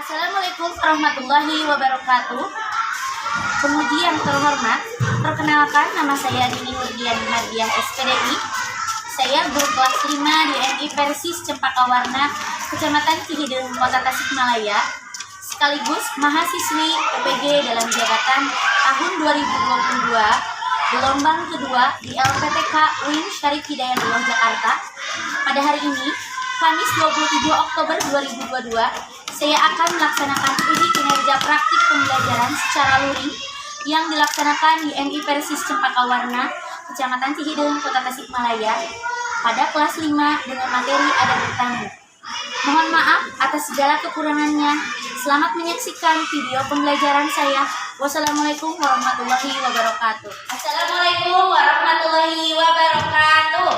Assalamualaikum warahmatullahi wabarakatuh. Penguji yang terhormat, perkenalkan nama saya Dini Nurdian Mardiah SPDI. Saya guru kelas 5 di MI Persis Cempaka Warna, Kecamatan Cihideng, Kota Tasikmalaya, sekaligus mahasiswi PPG dalam jabatan tahun 2022, gelombang kedua di LPTK UIN Syarif Hidayatullah Jakarta. Pada hari ini, Kamis 27 Oktober 2022, saya akan melaksanakan uji kinerja praktik pembelajaran secara luring yang dilaksanakan di MI Persis Cempaka Warna, Kecamatan Cihideng, Kota Tasikmalaya, pada kelas 5 dengan materi ada bertamu. Mohon maaf atas segala kekurangannya. Selamat menyaksikan video pembelajaran saya. Wassalamualaikum warahmatullahi wabarakatuh. Assalamualaikum warahmatullahi wabarakatuh.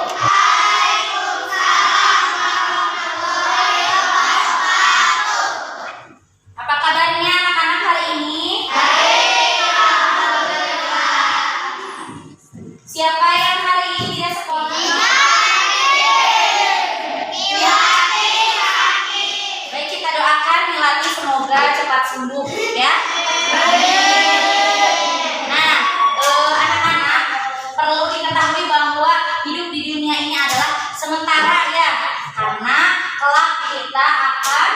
Apa kabarnya anak-anak hari ini? Siapa yang hari ini tidak sekolah? Baik, kita doakan Milani semoga cepat sembuh ya. Nah, anak-anak perlu diketahui bahwa hidup di dunia ini adalah sementara ya, karena kelak kita akan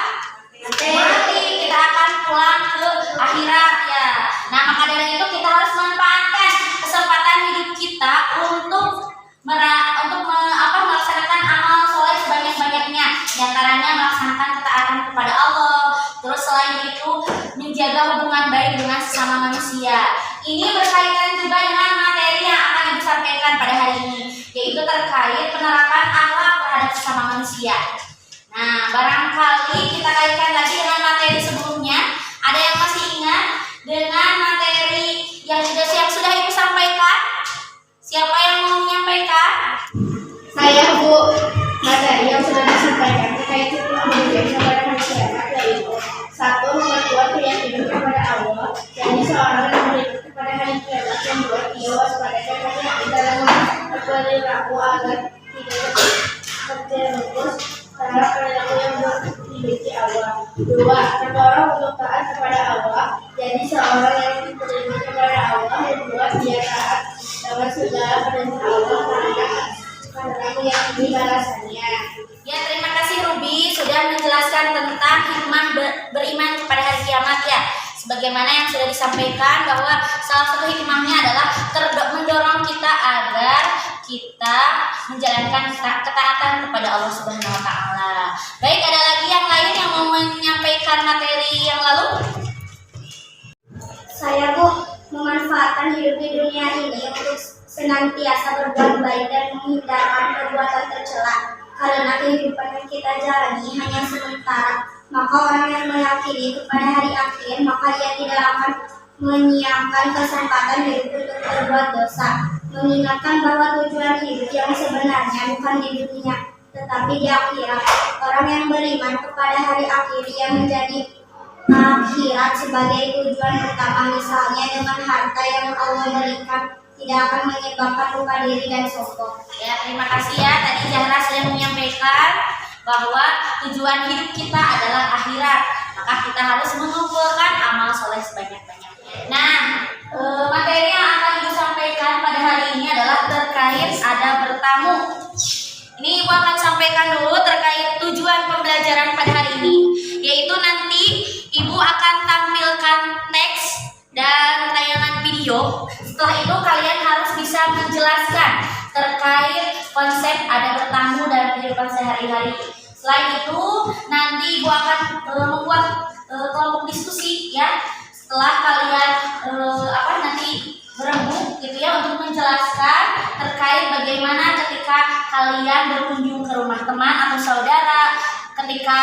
mati, kita akan pulang ke akhirat ya. Nah, maka dari itu kita harus manfaatkan kesempatan hidup kita untuk melaksanakan amal soleh sebanyak-banyaknya. Di antaranya melaksanakan ketaatan kepada Allah. Terus selain itu menjaga hubungan baik dengan sesama manusia. Ini berkaitan juga dengan materi yang akan disampaikan pada hari ini, yaitu terkait penerapan akhlak terhadap sesama manusia. Nah, barangkali kita kaitkan lagi dengan materi sebelumnya. Ada yang masih ingat dengan materi yang sudah Ibu sampaikan? Siapa yang mau menyampaikan? Saya, Bu. Materi yang sudah disampaikan terkait kemudian kepada masyarakat yaitu 1. Memperkuat keyakinan kepada Allah, jadi seorang yang beriman kepada hari kiamat. Yang 2. Ia waspada dan hati-hati dalam berperilaku agar tidak terjerumus terhadap perilaku yang dimiliki Allah. 2. Terdorong untuk taat kepada Allah, jadi seorang yang beriman kepada Allah. Yang 2. Dia taat dengan segala perintah Allah karena meyakini balasannya. Ya, terima kasih Ruby sudah menjelaskan tentang hikmah beriman kepada hari kiamat ya. Sebagaimana yang sudah disampaikan bahwa salah satu hikmahnya adalah mendorong kita agar kita menjalankan ketaatan kepada Allah Subhanahu wa taala. Baik, ada lagi yang lain yang mau menyampaikan materi yang lalu? Saya, Bu, memanfaatkan hidup di dunia ini untuk senantiasa berbuat baik dan menghindarkan perbuatan tercela. Karena kehidupan yang kita jalani hanya sementara, maka orang yang meyakini kepada hari akhir, maka ia tidak akan menyiapkan kesempatan hidup untuk berbuat dosa. Mengingatkan bahwa tujuan hidup yang sebenarnya bukan di dunia, tetapi di akhirat. Orang yang beriman kepada hari akhir yang menjadi akhirat sebagai tujuan utama, misalnya dengan harta yang Allah berikan, tidak akan menyebabkan lupa diri dan sombong. Ya, terima kasih ya. Tadi Zahra sudah menyampaikan bahwa tujuan hidup kita adalah akhirat, maka kita harus mengumpulkan amal soleh sebanyak-banyaknya. Nah, materi yang akan disampaikan pada hari ini adalah terkait ada bertamu. Ini Ibu akan sampaikan dulu terkait tujuan pembelajaran pada hari ini, yaitu nanti Ibu akan tampilkan teks dan tayangan video. Setelah itu kalian harus bisa menjelaskan terkait konsep ada bertamu dalam kehidupan sehari-hari. Selain itu nanti Ibu akan membuat kelompok diskusi ya. Setelah kalian nanti berembuk gitu ya untuk menjelaskan terkait bagaimana ketika kalian berkunjung ke rumah teman atau saudara, ketika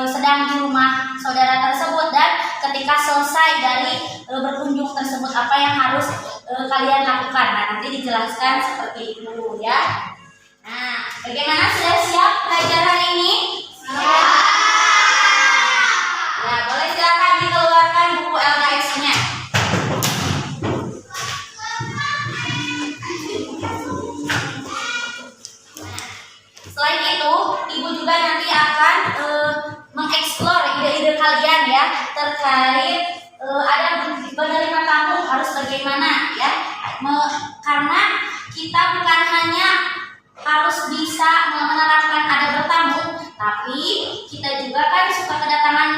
sedang di rumah saudara tersebut, dan ketika selesai dari berkunjung tersebut apa yang harus kalian lakukan. Nah, nanti dijelaskan seperti itu ya. Nah, bagaimana, sudah siap belajar hari ini? Siap. Ya, boleh silakan dikeluarkan buku LKS-nya. Selain itu, Ibu juga nanti akan mengeksplor ide-ide kalian terkait ada menerima tamu harus bagaimana ya. Karena kita bukan hanya harus bisa menerapkan ada bertamu, tapi kita juga kan suka kedatangan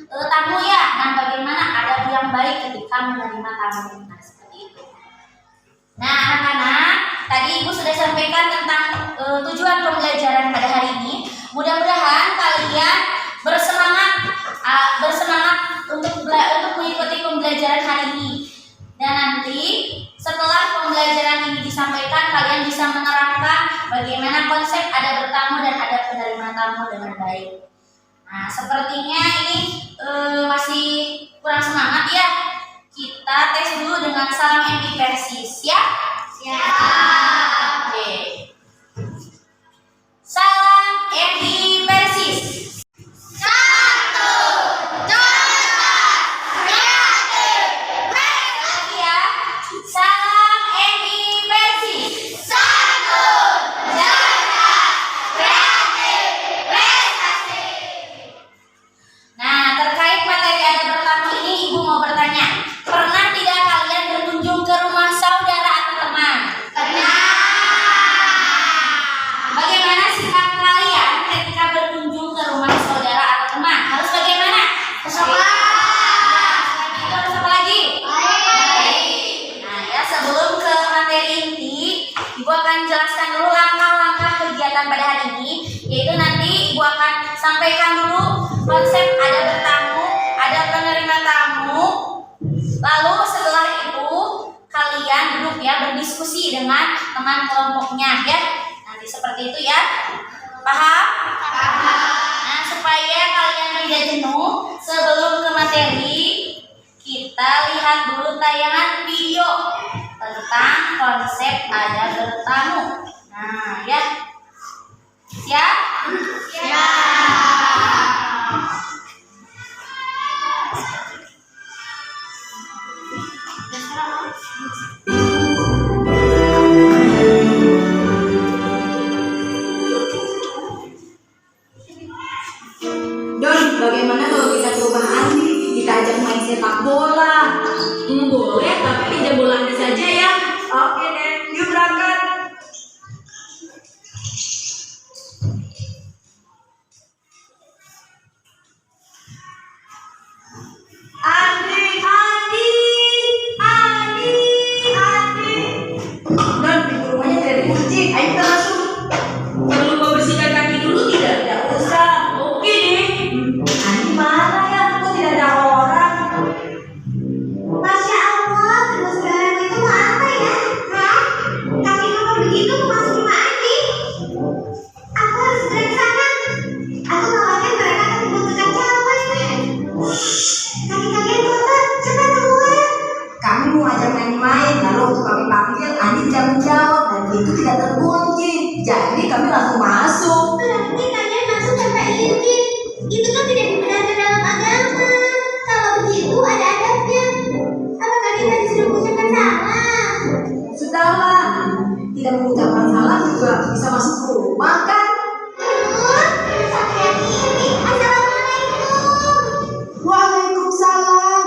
tamu ya. Nah, bagaimana adab yang baik ketika menerima tamu? Nah, seperti itu. Nah, anak-anak, tadi Ibu sudah sampaikan tentang tujuan pembelajaran pada hari ini. Mudah-mudahan kalian bersemangat untuk mengikuti pembelajaran hari ini. Dan nanti setelah pembelajaran ini disampaikan, kalian bisa menerapkan bagaimana konsep ada bertamu dan ada penerima tamu dengan baik. Nah, sepertinya ini masih kurang semangat ya. Kita tes dulu dengan salam MI Persis ya. Siap. Oke. Salam MI Persis. Satu, cerdas, kreatif, prestasi ya. Salam MI Persis. Satu, cerdas, kreatif, prestasi. Nah, terkait materi ada bertamu ini, Ibu mau bertanya, pernah tidak kalian berkunjung ke rumah saudara atau teman? Pernah. Bagaimana sikap kalian ketika berkunjung ke rumah saudara atau teman? Harus bagaimana? Bersopan. Selain itu harus apa lagi? Baik. Nah ya, sebelum ke materi inti, Ibu akan jelaskan dulu langkah-langkah kegiatan pada hari ini. Yaitu nanti Ibu akan sampaikan dulu konsep ada bertamu, ada penerima tamu. Lalu setelah itu kalian duduk ya, berdiskusi dengan teman kelompoknya ya. Nanti seperti itu ya. Paham? Paham. Nah, supaya kalian tidak jenuh, sebelum ke materi, kita lihat dulu tayangan video tentang konsep ada bertamu. Nah, ya. Siap? Siap. Don, bagaimana kalau kita ke rumah Andi, kita ajak main sepak bola? Boleh, tapi pinjam bola Andi saja ya. Oke deh, yuk berangkat. Andi. Don, pintu rumahnya tidak dikunci. Ayo kita masuk. Perlu membersihkan kaki dulu tidak? Tidak usah. Oke deh. Andi mana ya? Kok tidak ada orang? Masya Allah, terus sekarang itu mau apa ya? Hah? Kaki kamu begitu mau masuk rumah Andi? Aku harus segera ke sana. Aku khawatir mereka akan membutuhkan cawan. Kaki kalian kotor, cepat keluar. Kami mau ajak Andi main, lalu waktu kami panggil, Andi tidak menjawab dan pintu tidak terkunci. Jadi kami langsung masuk. Berarti kalian masuk tanpa izin. Itu kan tidak dibenarkan dalam agama. Kalau begitu ada adabnya. Apa kalian tadi sudah mengucapkan salah? Sudahlah, tidak mengucapkan salah juga bisa masuk ke rumah kan? Sampai ini. Assalamualaikum. Waalaikumsalam.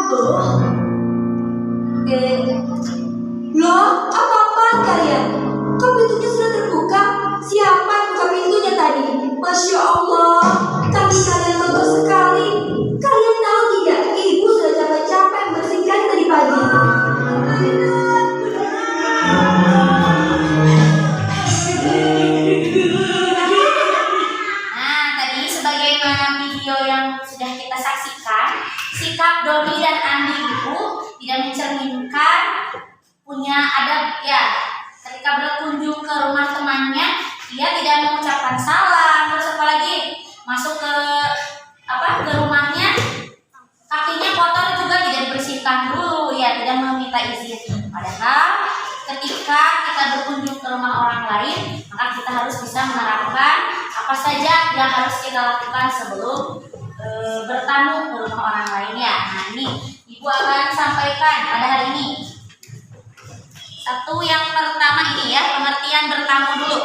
Loh, apa-apaan kalian? Kok pintunya sudah terbuka? Siapa yang buka pintunya tadi? Masya Allah, kaki kalian kotor sekali. Kalian tahu tidak? Ibu sudah capek-capek membersihkan tadi pagi. Nah, tadi sebagaimana video yang sudah kita saksikan, sikap Doni dan Andi itu tidak mencerminkan punya adab ya. Ketika berkunjung ke rumah temannya, dia tidak mengucapkan salam. Terus apa lagi? Masuk ke rumahnya, kakinya kotor juga tidak dibersihkan dulu ya, tidak meminta izin. Padahal ketika kita berkunjung ke rumah orang lain, maka kita harus bisa menerapkan apa saja yang harus kita lakukan sebelum bertamu ke rumah orang lain ya. Nah, ini Ibu akan sampaikan pada hari ini. Satu yang pertama ini ya, pengertian bertamu dulu.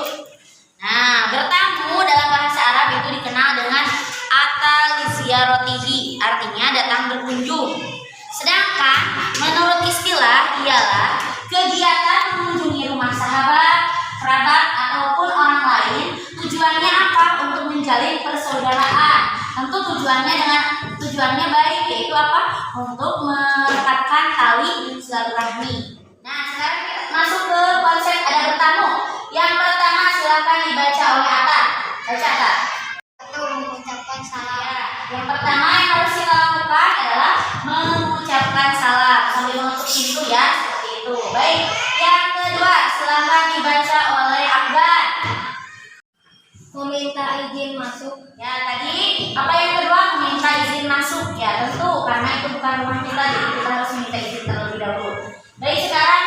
Nah, bertamu dalam bahasa Arab itu dikenal dengan ata li ziyaratihi, artinya datang berkunjung. ialah kegiatan mengunjungi rumah sahabat, kerabat, ataupun orang lain. Tujuannya apa? Untuk menjalin persaudaraan. Tentu tujuannya baik, yaitu apa? Untuk merekatkan tali silaturahmi. Nah, sekarang kita masuk ke konsep ada bertamu. Yang pertama silakan dibaca oleh Atta. Baca Atta. Satu, mengucapkan salam. Ya, yang pertama yang harus kita lakukan adalah mengucapkan salam sambil menutup pintu ya, seperti itu. Baik. Yang kedua silakan dibaca oleh Afgan. Meminta izin masuk. Ya, tadi apa yang kedua? Meminta izin masuk. Ya, tentu karena itu bukan rumah kita, jadi kita harus minta izin terlebih dahulu. Baik, sekarang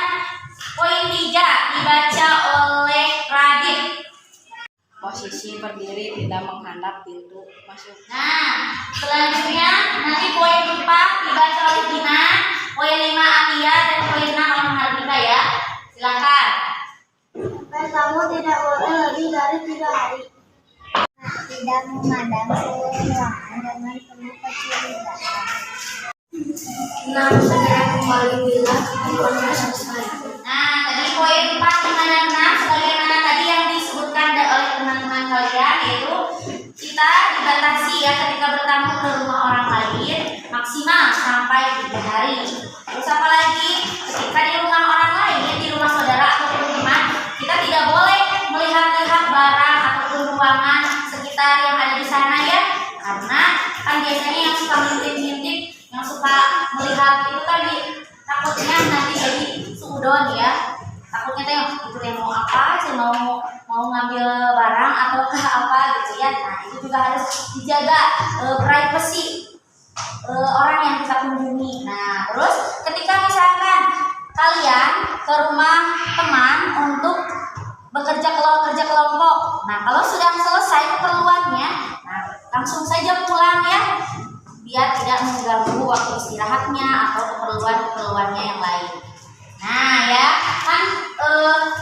poin 3 dibaca oleh Radit. Posisi berdiri tidak menghadap pintu masuk. Nah, selanjutnya nanti poin 4 dibaca oleh Dina, poin 5 Atia, dan poin 6 oleh Mahardika ya. Silakan. Bertamu tidak boleh lebih dari 3 hari. Tidak memandang seluruh ruangan dengan penuh kecurigaan. 6. Segera kembali bila keperluannya selesai. Nah, tadi poin 4, 5, dan 6 sebagaimana tadi yang disebutkan oleh teman-teman kalian, yaitu kita dibatasi ya ketika bertamu ke rumah orang lain maksimal sampai 3 hari. Terus apa lagi? Ketika di rumah orang lain, di rumah saudara ataupun teman, kita tidak boleh melihat-lihat barang ataupun ruangan sekitar yang ada di sana ya, karena kan biasanya yang suka ngintip-ngintip, yang suka melihat itu kan takutnya nanti jadi suudon ya, takutnya teh itu yang mau apa sih, mau ngambil barang ataukah apa gitu ya. Nah, itu juga harus dijaga privacy orang yang kita kunjungi. Nah, terus ketika misalkan kalian ke rumah teman untuk bekerja kelompok. Nah, kalau sudah selesai keperluannya, nah langsung saja pulang ya, biar tidak mengganggu waktu istirahatnya atau keperluannya yang lain. Nah ya, kan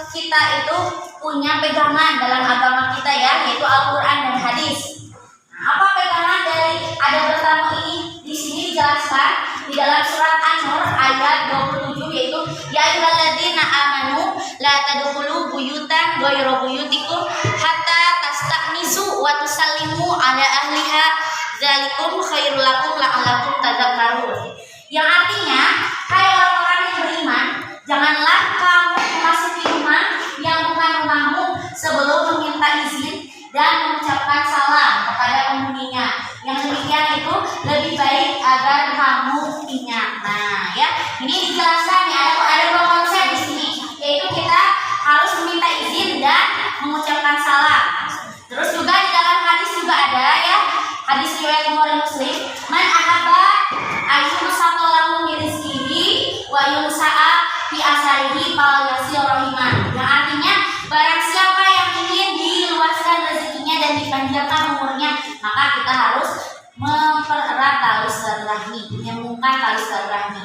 kita itu punya pegangan dalam agama kita ya, yaitu Al-Quran dan hadis. Nah, apa pegangan dari ada bertamu ini? Di sini dijelaskan di dalam surat An-Nur ayat 27, yaitu ya ayyuhalladzina amanu la tadkhulu buyutan ghayra buyutikum hatta tasta'nisu wa tusallimu ala ahliha dzalikum khairul lakum la'allakum tadhakkarun. Yang artinya, hai orang-orang yang beriman, janganlah kamu memasuki rumah yang bukan rumahmu sebelum meminta izin dan mengucapkan salam kepada penghuninya. Yang demikian itu lebih baik agar kamu ingat. Nah, ya, ini dijelaskan ya, ada dua konsep di sini, yaitu kita harus meminta izin dan mengucapkan salam. Terus juga di dalam hadis juga ada ya, hadis riwayat Bukhari Muslim, man ahabba ayyun saqalahu min rizqihi wa yunsa'a fi asarihi fal yasil rahimah. Yang artinya barang siapa yang ingin diluaskan rezekinya dan dipanjangkan umurnya, maka kita harus mempererat tali silaturahmi, menyambungkan tali silaturahmi.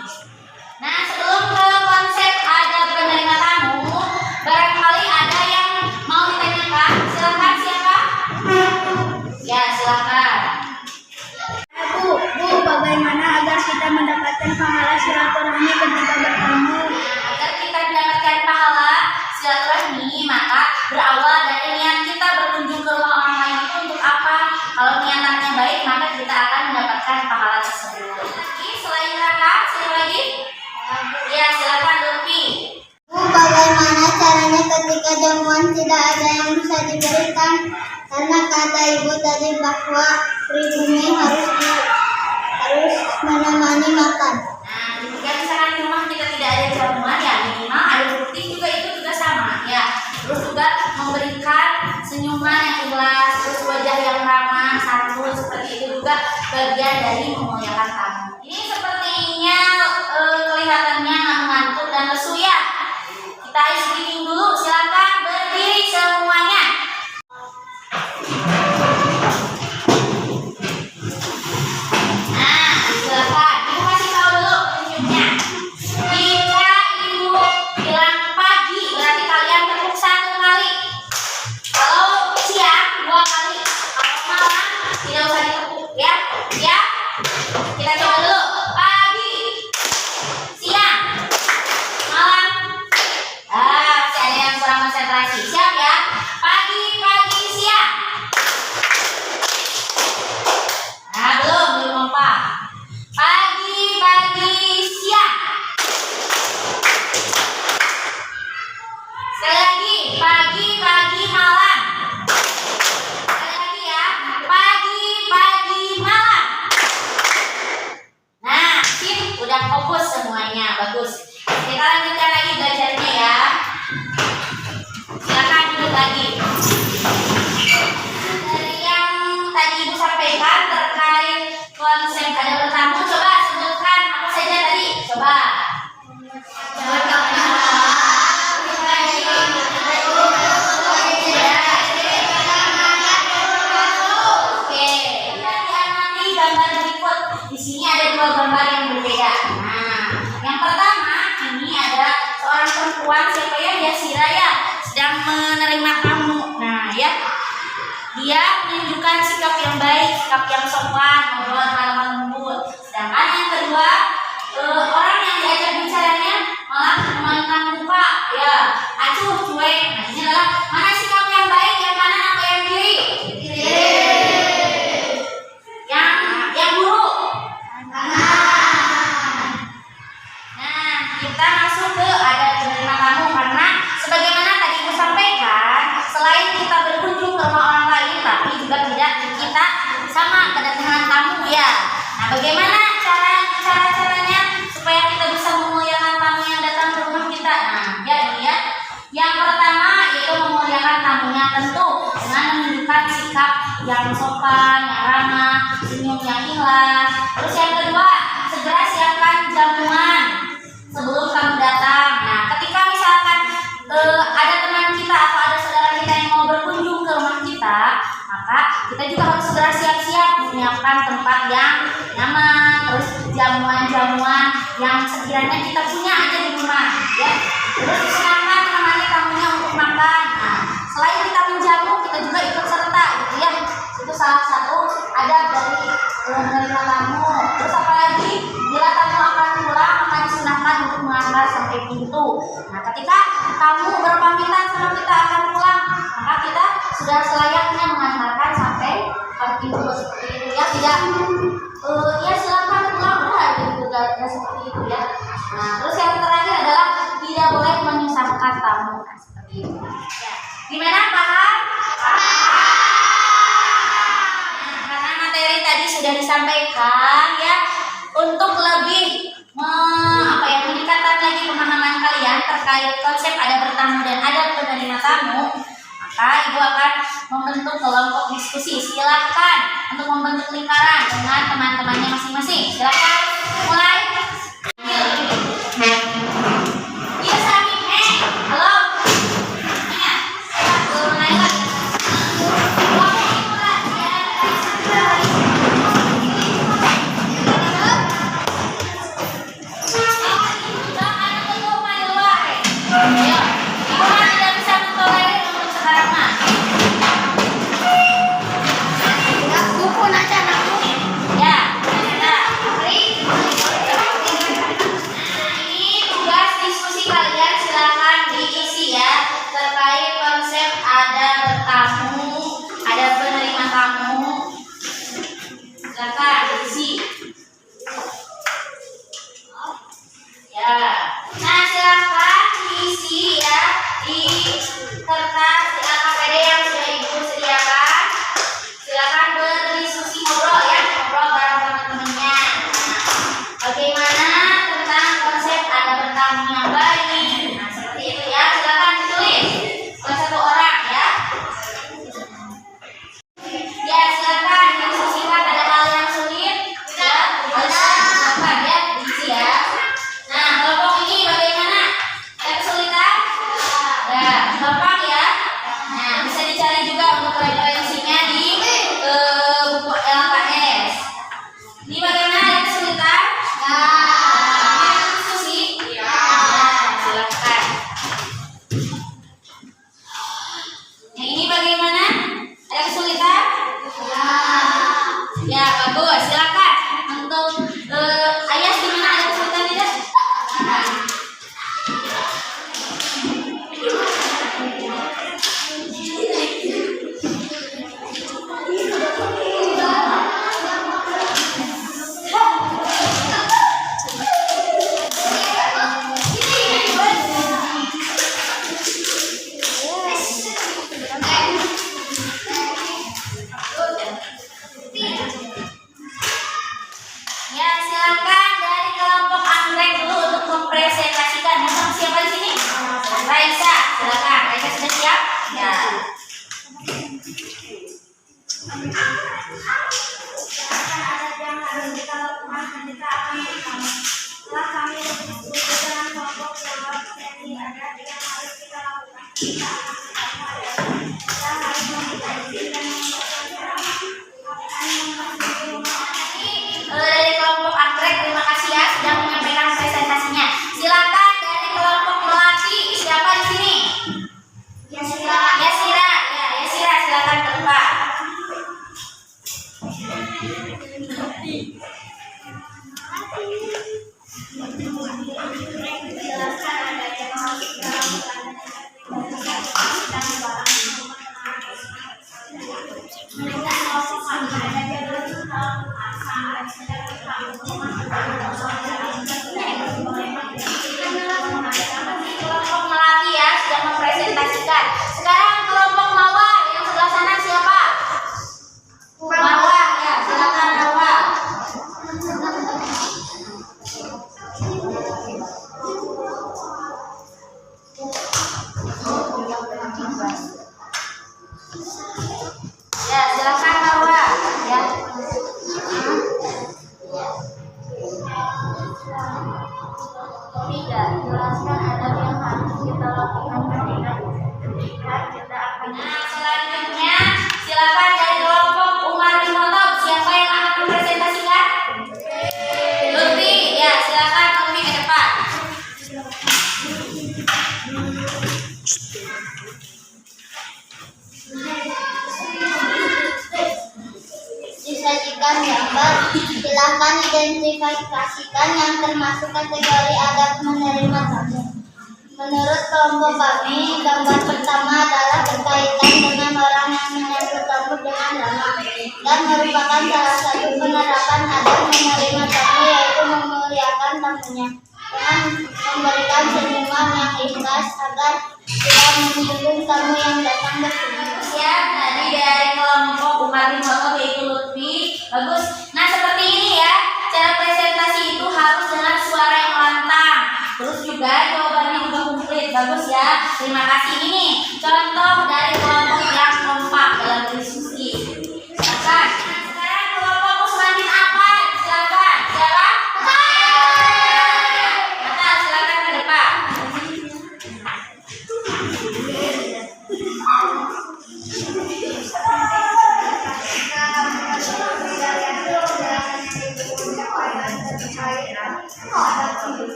Nah, sebelum ke konsep ada penerima tamu, barangkali ada yang mau ditanyakan. Silakan siapa? Ya, silakan. Bu, bagaimana agar kita mendapatkan pahala silaturahmi ketika bertamu? Agar kita mendapatkan pahala silaturahmi, maka berawal dari niat kita berkunjung ke rumah orang lain itu untuk apa? Kalau niatannya baik, maka kita akan mendapatkan pahala tersebut. Oke, selain Raka, siapa lagi? Ya, silakan Lutfi. Bu, bagaimana caranya ketika jamuan tidak ada yang bisa diberikan? Karena kata ibu tadi bahwa pribumi harus menemani makan. Nah, jika misalkan di rumah kita tidak ada jamuan, ya minimal air putih juga itu juga sama ya. Terus juga memberikan senyuman yang ikhlas, terus wajah yang ramah, santun, seperti itu juga bagian dari memuliakan tamu. Ini sepertinya kelihatannya ngantuk dan lesu ya. Kita ice breathing dulu, silakan berdiri semuanya. Nah, silakan. Ibu kasih tahu dulu petunjuknya. Jika ibu bilang pagi, berarti kalian tepuk 1 kali. Kalau siang 2 kali. Kalau malam tidak usah ditepuk ya. Ya. Kita konsep ada bertamu, coba sebutkan apa saja tadi. Coba. Oke, kita amati gambar berikut. Di sini ada dua gambar yang berbeda. Nah, yang pertama ini ada seorang perempuan, siapa ya? Yasira ya, sedang menerima tamu. Nah, ya, dia menunjukkan sikap yang baik, sikap yang sopan, ngobrol halaman lembut. Sedangkan yang kedua, orang yang diajak bicaranya malah memalingkan muka, ya, acuh, cuek. Nah, ini adalah mana sikap yang baik, yang mana apa yang kiri? Yang buruk. Nah, kita masuk ke ada penerima tamu, karena sebagaimana tadi Ibu sampaikan, selain kita berkunjung ke rumah orang lain, tapi juga tidak kita sama kedatangan tamu, ya. Nah, bagaimana caranya supaya kita bisa memuliakan tamu yang datang ke rumah kita? Nah, ya ini ya. Yang pertama yaitu memuliakan tamunya, tentu dengan menunjukkan sikap yang sopan, yang ramah, senyum yang ikhlas. Terus yang kedua, segera siapkan jamuan sebelum tamu datang. Nah, ketika misalkan ada teman kita atau ada saudara kita yang mau berkunjung ke rumah kita, maka kita juga harus segera siap-siap menyiapkan tempat yang nyaman, terus jamuan-jamuan yang sekiranya kita punya aja di rumah, ya. Terus silakan menemani tamunya untuk makan. Nah, selain kita menjamu, kita juga ikut serta, gitu ya. Itu salah satu adab dari menerima tamu. Terus apalagi bila tamu akan pulang, maka disunahkan untuk mengantar sampai pintu. Nah, ketika tamu berpamitan sama kita akan pulang, maka kita sudah selayaknya mengantarkan sampai pintu seperti itu, ya. Tidak ya silakan pulang, udah gitu, gak seperti itu, ya. Nah, terus yang terakhir adalah tidak boleh menyusahkan tamu. Nah, seperti itu, ya. Gimana, paham? Nah, karena materi tadi sudah disampaikan, ya, untuk lebih meningkatkan lagi pemahaman kalian terkait konsep ada bertamu dan ada penerima tamu, maka Ibu akan membentuk kelompok diskusi. Silakan untuk membentuk lingkaran dengan teman-temannya masing-masing. Silakan mulai. Iya, Sami. Halo. Mulai lagi. Terkait konsep ada bertamu, ada penerima tamu, silakan diisi. Ya, nah silakan diisi ya di kertas di LKPD yang sudah Ibu sediakan. Silakan berdiskusi, ngobrol ya, ngobrol bareng teman-temannya. Bagaimana tentang konsep ada bertamu yang baik? Nah, seperti itu ya. Silakan ditulis. Bukan satu orang ya. Ya, silakan diskusikan, ada hal yang sulit ya. Silakan ya diisi ya. Nah, kelompok ini bagaimana? Ada kesulitan? Ya, gampang ya. Nah, bisa dicari juga untuk referensinya di buku LKS. Ini bagaimana? Ada kesulitan? Nah, diskusi? Ya. Silakan. Yang ini bagaimana? Ada kesulitan? Ya, bagus. Silakan untuk Ayas, gimana, ada kesulitan tidak? Ya, silakan dari kelompok anggrek dulu untuk mempresentasikan. Mau siapa di sini? Raisa, silakan. Raisa sudah siap? Ya. Ada yang harus Dari kelompok anggrek, terima kasih ya sudah menyampaikan presentasinya. Silakan dari kelompok melati, siapa di sini? Yasira, silakan ke depan. Kelompok melati ya sudah mempresentasikan. Sekarang kelompok mawar yang sebelah sana siapa? Marwah ya, silakan Marwah. Ya, silakan Marwah ya. Tidak, jelaskan adab yang harus kita lakukan ketika kita akan. Nah, selanjutnya silakan dari kelompok Umar bin Khattab, siapa yang akan mempresentasikan? Lutfi, ya silakan Lutfi ke depan. Disajikan gambar, silakan identifikasikan yang termasuk kategori adab menerima tamu. Menurut kelompok kami, gambar pertama adalah berkaitan dengan orang yang menyambut tamu dengan ramah dan merupakan salah satu penerapan adab menerima tamu, yaitu memuliakan tamunya dengan memberikan senyuman yang ikhlas agar tidak menyinggung tamu yang datang berkunjung. Ya, tadi dari kelompok Umar bin Khattab yaitu Lutfi. Bagus. Nah, seperti ini ya. Cara presentasi itu harus dengan suara yang lantang. Terus juga jawabannya juga komplit. Bagus ya. Terima kasih. Ini contoh dari kelompok yang kompak dalam diskusi. Silakan. Nah, sekarang kelompok Usman bin Affan. Silakan. Siapa? Mata, silakan ke depan.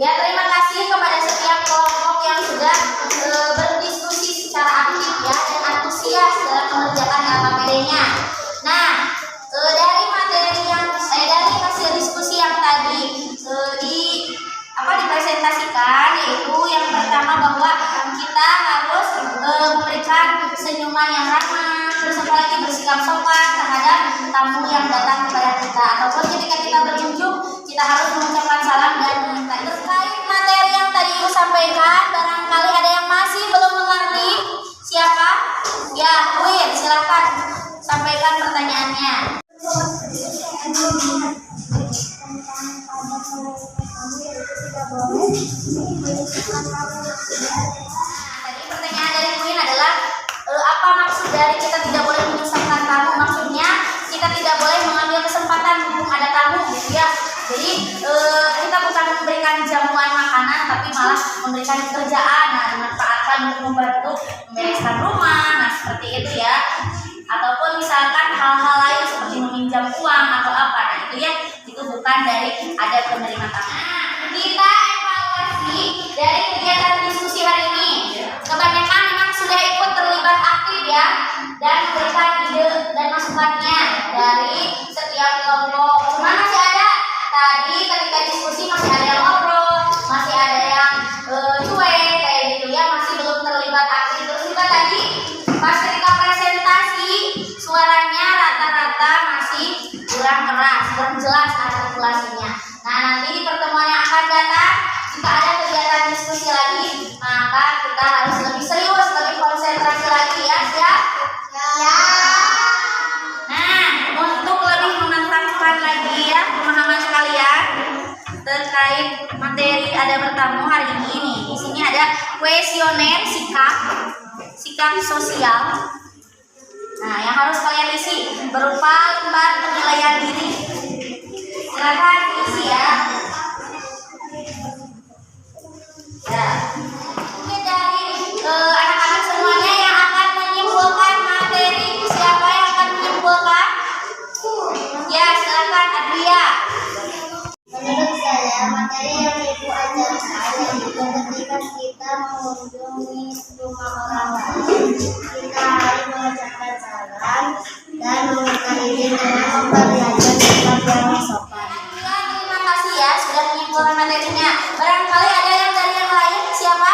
Ya, terima kasih kepada setiap kelompok yang sudah berdiskusi secara aktif ya dan antusias dalam mengerjakan LKPD-nya. Nah, dari materi yang dari hasil diskusi yang tadi dipresentasikan, yaitu yang pertama bahwa kita harus memberikan senyuman yang ramah, terus apalagi bersikap sopan terhadap tamu yang datang kepada kita, ataupun ketika kita berkunjung kita harus mengucapkan salam dan meminta. Terkait materi yang tadi Ibu sampaikan, barangkali ada yang masih belum mengerti. Siapa? Ya, Win, silakan sampaikan pertanyaannya. Tadi pertanyaan dari Queen adalah apa maksud dari kita tidak boleh menyusahkan tamu? Maksudnya kita tidak boleh mengambil kesempatan mumpung ada tamu, gitu ya. Jadi kita bukan memberikan jamuan makanan, tapi malah memberikan pekerjaan. Nah, dimanfaatkan untuk membantu membereskan rumah, nah seperti itu ya. Ataupun misalkan hal-hal lain seperti meminjam uang atau apa. Nah itu ya, itu bukan dari adab penerima tamu. Kita evaluasi dari kegiatan diskusi hari ini. Kebanyakan memang sudah ikut terlibat aktif ya dan memberikan ide dan masukannya dari setiap kelompok. Cuma masih ada tadi ketika diskusi masih ada yang ngobrol, masih ada yang cuek kayak gitu ya, masih belum terlibat aktif. Terus juga tadi pas ketika presentasi suaranya rata-rata masih kurang keras, kurang jelas artikulasinya. Nah, nanti di pertemuan yang akan datang, jika ada kegiatan diskusi lagi, maka kita harus lebih serius, lebih konsentrasi lagi ya, siap? Ya. Nah, untuk lebih memantapkan lagi ya pemahaman kalian terkait materi ada bertamu hari ini nih. Di sini ada kuesioner sikap sosial. Nah, yang harus kalian isi berupa lembar penilaian diri. Silakan isi ya. Ya. Mungkin dari anak-anak semuanya yang akan menyimpulkan materi, siapa yang akan menyimpulkan? Ya, silakan Adria. Menurut saya, materi yang Ibu ajarkan yaitu ketika kita mengunjungi rumah orang lain, kita harus mengucapkan salam dan meminta izin dengan memperlihatkan sikap yang sopan. Ya, terima kasih ya sudah menyimpulkan materinya. Barangkali ada yang dari yang lain, siapa?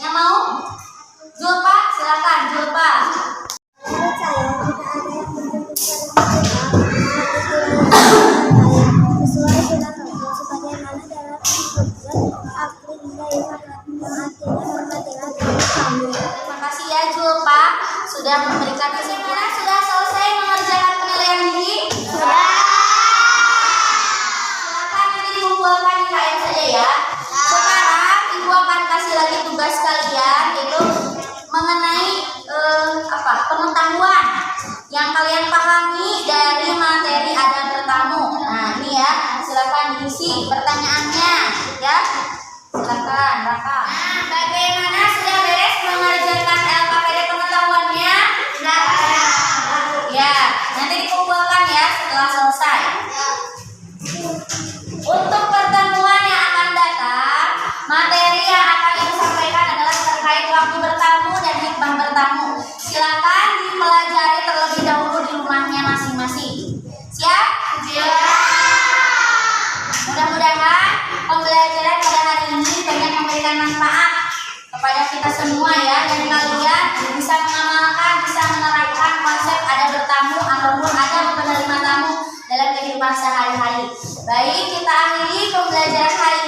Yang mau? Julpa, silakan Julpa. Menurut saya, jika ada yang menjemput sesuai dengan hukum sebagaimana dalam Akhlin yang artinya hormatilah kamu. Terima kasih ya Julpa sudah memberikan kesimpulan. Sudah selesai mengerjakan penilaian diri? Sudah. Silakan nanti dikumpulkan di KM saja ya. Sekarang Ibu akan kasih lagi tugas kalian yaitu mengenai pengetahuan yang kalian pahami dari materi ada bertamu. Nah ini ya, silakan diisi pertanyaannya ya. Silakan Raka. Nah, bagaimana sudah beres mengerjakan LKPD pengetahuannya? Sudah. Ya, nanti dikumpulkan ya setelah selesai. Untuk pertemuan yang akan datang, materi yang akan Ibu sampaikan adalah terkait waktu bertamu dan hikmah bertamu. Silakan dipelajari terlebih dahulu di rumahnya masing-masing. Siap? Mudah-mudahan pembelajaran pada hari ini banyak memberikan manfaat kepada kita semua ya, dan kalian bisa mengamalkan, bisa menerapkan konsep ada bertamu ataupun ada menerima tamu dalam kehidupan sehari-hari. Baik, kita akhiri pembelajaran hari